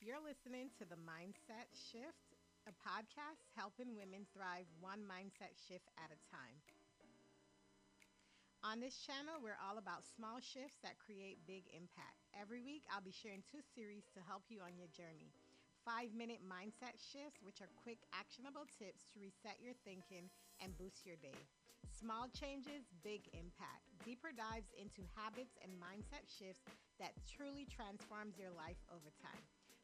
You're listening to The Mindset Shift, a podcast helping women thrive one mindset shift at a time. On this channel, we're all about small shifts that create big impact. Every week, I'll be sharing two series to help you on your journey. 5-minute mindset shifts, which are quick, actionable tips to reset your thinking and boost your day. Small changes, big impact. Deeper dives into habits and mindset shifts that truly transforms your life over time.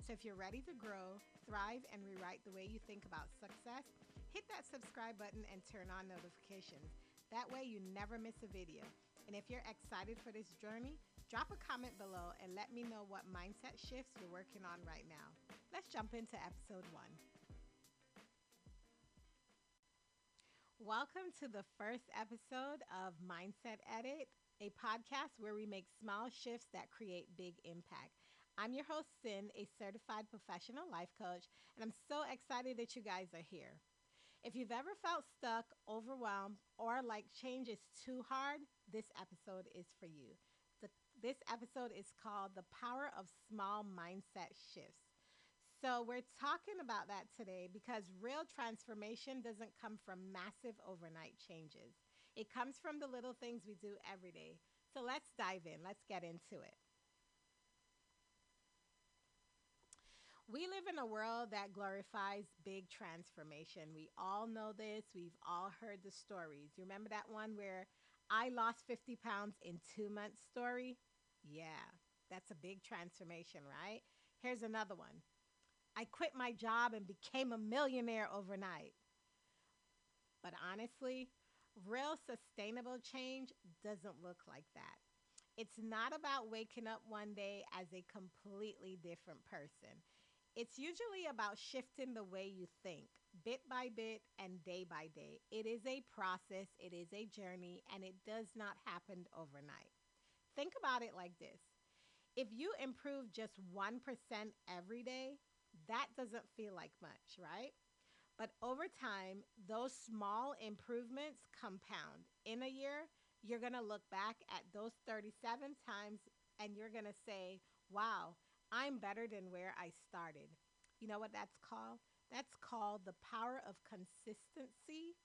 So if you're ready to grow, thrive, and rewrite the way you think about success, hit that subscribe button and turn on notifications. That way you never miss a video. And if you're excited for this journey, drop a comment below and let me know what mindset shifts you're working on right now. Let's jump into episode 1. Welcome to the first episode of Mindset Edit, a podcast where we make small shifts that create big impact. I'm your host, Sin, a certified professional life coach, and I'm so excited that you guys are here. If you've ever felt stuck, overwhelmed, or like change is too hard, this episode is for you. This episode is called The Power of Small Mindset Shifts. So, we're talking about that today because real transformation doesn't come from massive overnight changes. It comes from the little things we do every day. So, let's dive in. Let's get into it. We live in a world that glorifies big transformation. We all know this. We've all heard the stories. You remember that one where I lost 50 pounds in 2 months story? Yeah, that's a big transformation, right? Here's another one. I quit my job and became a millionaire overnight. But honestly, real sustainable change doesn't look like that. It's not about waking up one day as a completely different person. It's usually about shifting the way you think, bit by bit and day by day. It is a process, it is a journey, and it does not happen overnight. Think about it like this. If you improve just 1% every day, that doesn't feel like much, right? But over time, those small improvements compound. In a year, you're going to look back at those 37 times and you're going to say, wow, I'm better than where I started. You know what that's called? That's called the power of consistency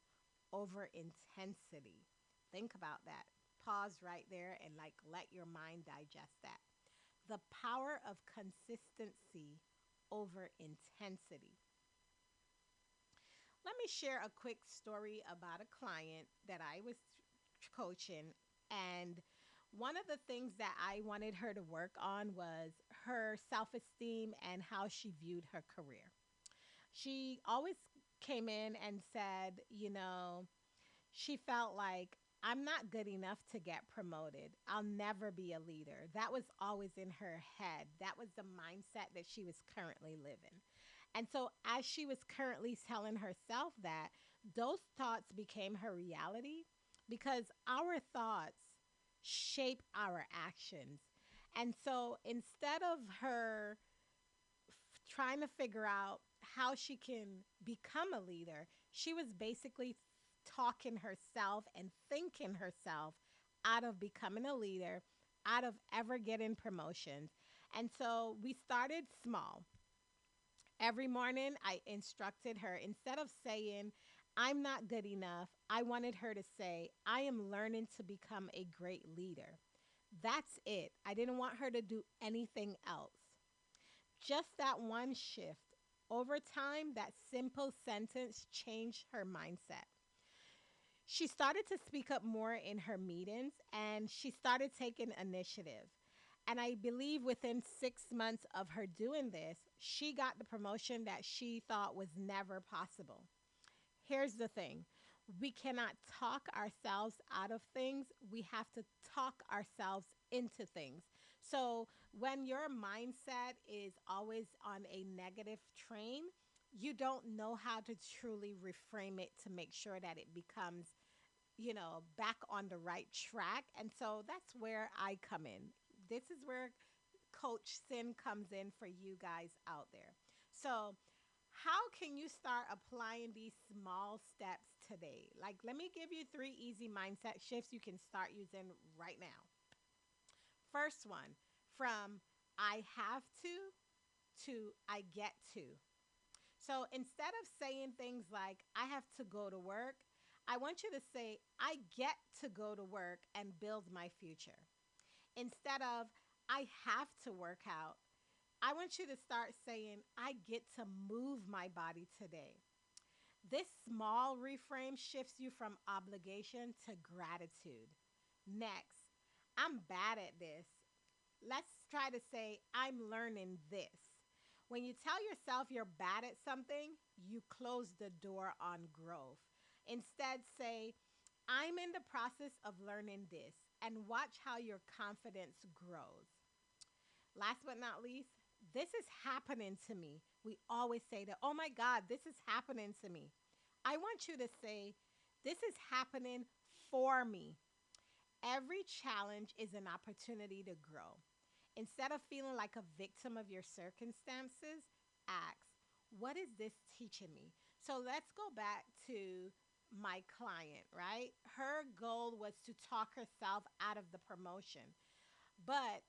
over intensity. Think about that. Pause right there and like let your mind digest that. The power of consistency over intensity. Let me share a quick story about a client that I was coaching. And one of the things that I wanted her to work on was her self esteem and how she viewed her career. She always came in and said, she felt like I'm not good enough to get promoted. I'll never be a leader. That was always in her head. That was the mindset that she was currently living. And so, as she was currently telling herself that, those thoughts became her reality because our thoughts shape our actions. And so, instead of her trying to figure out how she can become a leader, she was basically talking herself and thinking herself out of becoming a leader, out of ever getting promotions. And so we started small. Every morning, I instructed her, instead of saying, I'm not good enough, I wanted her to say, I am learning to become a great leader. That's it. I didn't want her to do anything else. Just that one shift. Over time, that simple sentence changed her mindset. She started to speak up more in her meetings and she started taking initiative. And I believe within 6 months of her doing this, she got the promotion that she thought was never possible. Here's the thing. We cannot talk ourselves out of things. We have to talk ourselves into things. So when your mindset is always on a negative train, you don't know how to truly reframe it to make sure that it becomes, back on the right track. And so that's where I come in. This is where Coach Sin comes in for you guys out there. So, how can you start applying these small steps today? Like, let me give you 3 easy mindset shifts you can start using right now. First one, from I have to I get to. So instead of saying things like, I have to go to work, I want you to say, I get to go to work and build my future. Instead of, I have to work out, I want you to start saying, I get to move my body today. This small reframe shifts you from obligation to gratitude. Next, I'm bad at this. Let's try to say, I'm learning this. When you tell yourself you're bad at something, you close the door on growth. Instead, say, I'm in the process of learning this, and watch how your confidence grows. Last but not least, this is happening to me. We always say that, oh my God, this is happening to me. I want you to say, this is happening for me. Every challenge is an opportunity to grow. Instead of feeling like a victim of your circumstances, ask, what is this teaching me? So let's go back to my client, right? Her goal was to talk herself out of the promotion. But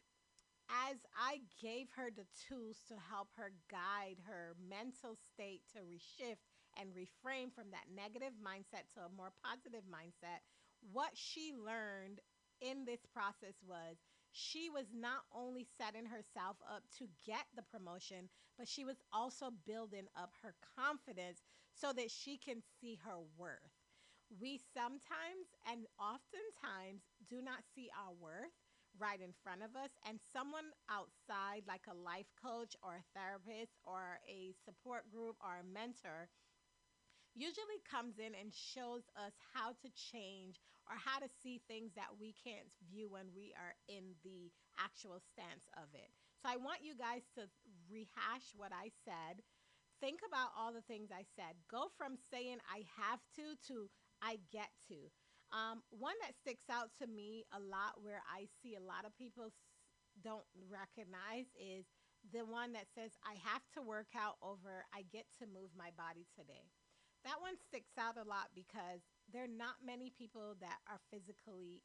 as I gave her the tools to help her guide her mental state to reshift and reframe from that negative mindset to a more positive mindset, what she learned in this process was she was not only setting herself up to get the promotion, but she was also building up her confidence so that she can see her worth. We sometimes and oftentimes do not see our worth right in front of us, and someone outside, like a life coach or a therapist or a support group or a mentor, usually comes in and shows us how to change or how to see things that we can't view when we are in the actual stance of it. So I want you guys to rehash what I said. Think about all the things I said. Go from saying I have to I get to. One that sticks out to me a lot, where I see a lot of people don't recognize, is the one that says I have to work out over I get to move my body today. That one sticks out a lot because there are not many people that are physically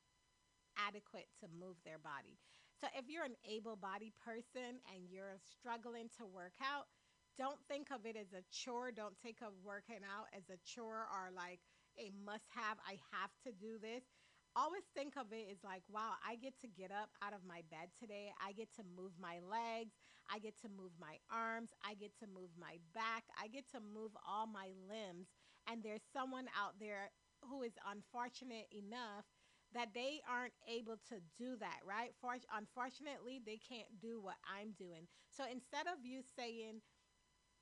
adequate to move their body. So if you're an able bodied person and you're struggling to work out, don't think of it as a chore. Don't think of working out as a chore or like a must have. I have to do this. Always think of it as like, wow, I get to get up out of my bed today. I get to move my legs. I get to move my arms. I get to move my back. I get to move all my limbs. And there's someone out there who is unfortunate enough that they aren't able to do that, right? Unfortunately, they can't do what I'm doing. So instead of you saying,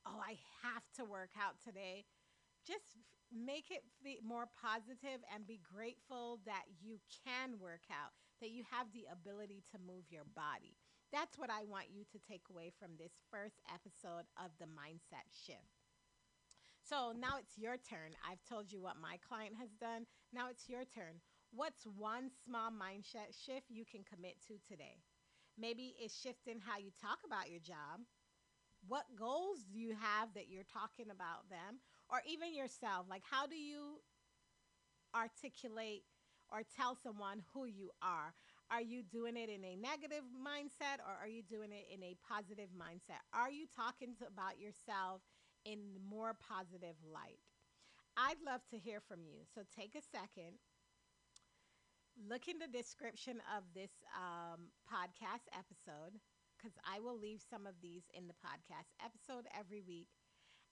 oh, I have to work out today, just make it more positive and be grateful that you can work out, that you have the ability to move your body. That's what I want you to take away from this first episode of the mindset shift. So now it's your turn. I've told you what my client has done. Now it's your turn. What's one small mindset shift you can commit to today? Maybe it's shifting how you talk about your job. What goals do you have that you're talking about them? Or even yourself, like how do you articulate or tell someone who you are? Are you doing it in a negative mindset or are you doing it in a positive mindset? Are you talking about yourself in more positive light? I'd love to hear from you. So take a second, look in the description of this podcast episode, because I will leave some of these in the podcast episode every week.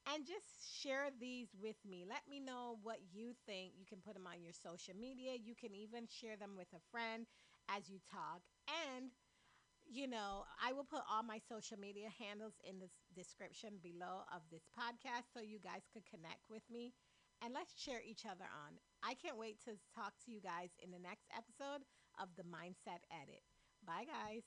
And just share these with me. Let me know what you think. You can put them on your social media. You can even share them with a friend as you talk. And, I will put all my social media handles in the description below of this podcast so you guys could connect with me and let's cheer each other on. I can't wait to talk to you guys in the next episode of the Mindset Edit. Bye, guys.